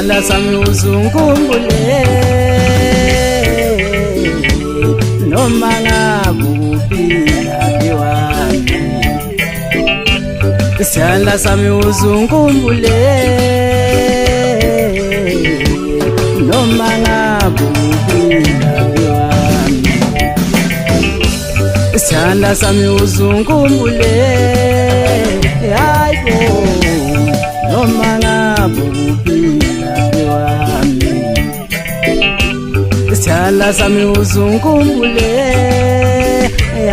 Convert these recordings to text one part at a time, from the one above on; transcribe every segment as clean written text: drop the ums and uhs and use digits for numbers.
isandla sami uzungumbule noma ngabuphila biwami isandla sami uzungumbule noma ngabuphila biwami isandla sami uzungumbule hayibo noma ngabuphila biwami isandla sami uzungumbule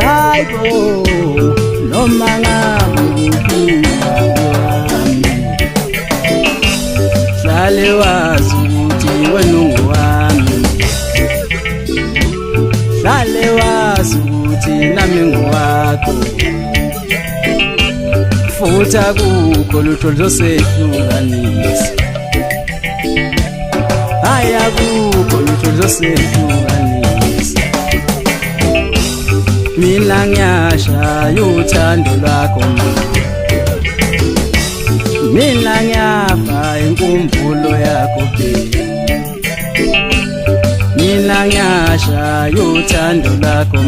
hayibo noma ngabuphila biwami hlale wazi ukuthi wena ungowami hlale wazi ukuthi nami ngowakho futhi akukho lutho luzosehlukanisa hayi akukho lutho luzosehlukanisa mina ngiyashaya uthando lwakho mina ngiyafa inkumbulo yakho mina ngiyashaya uthando lwakho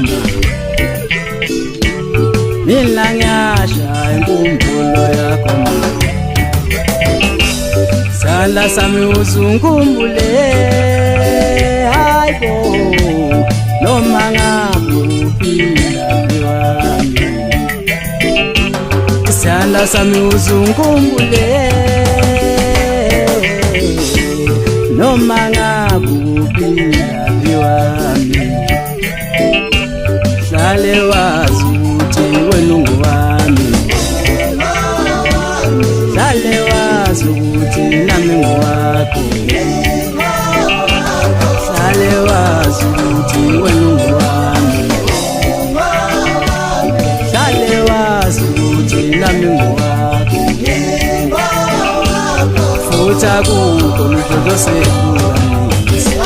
mina ngiyashaya inkumbulo yakho isandla sami uzungumbule hayibo noma ngabuphila biwami isandla sami uzungumbule noma ngabuphila biwami hlale wazi ukuthi wena ungowami hlale wazi ukuthi nami ngowakho hlale wazi ukuthi wena ungowami hlale wazi ukuthi nami ngowakho futhi akukho lutho luzosehlukanisa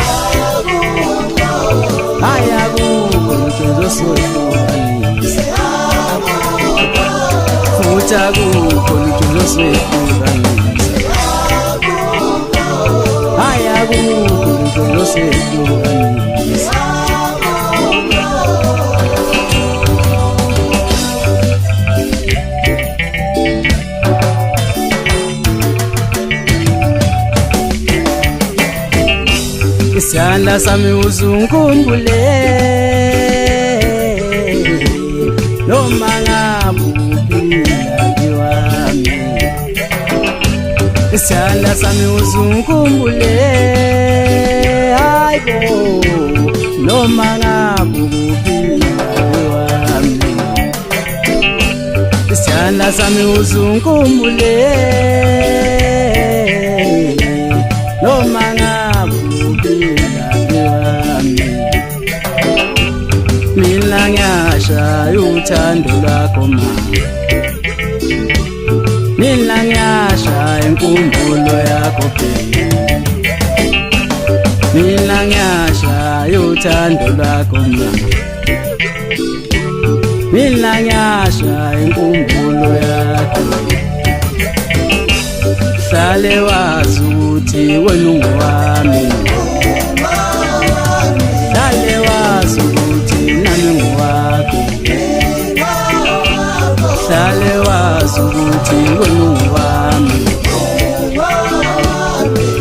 hayi akukho lutho luzosehlukanisa futhi akukho lutho luzosehlukanisa hayi akukho lutho luzosehlukanisa isandla sami uzungumbule noma ngabuphila biwami isandla sami uzungumbule hayibo noma ngabuphila biwami isandla sami uzungumbule noma ngabuphila biwami mina ngiyashaya uthando lwakho mina ngiyashaya inkumbulo yakho mina ngiyashaya uthando lwakho mina ngiyashaya inkumbulo yakho hlale wazi ukuthi wena ungowami hlale wazi ukuthi nami ngowakho hlale wazi ukuthi wena ungowami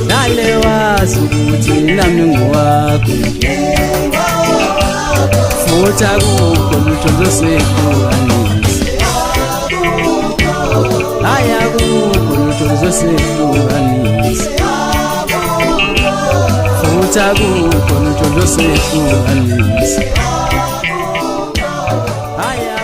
hlale wazi ukuthi nami ngowakho futhi akukho lutho luzosehlukanisa hayi akukho lutho luzosehlukanisa futhi akukho lutho luzosehlukanisa hayi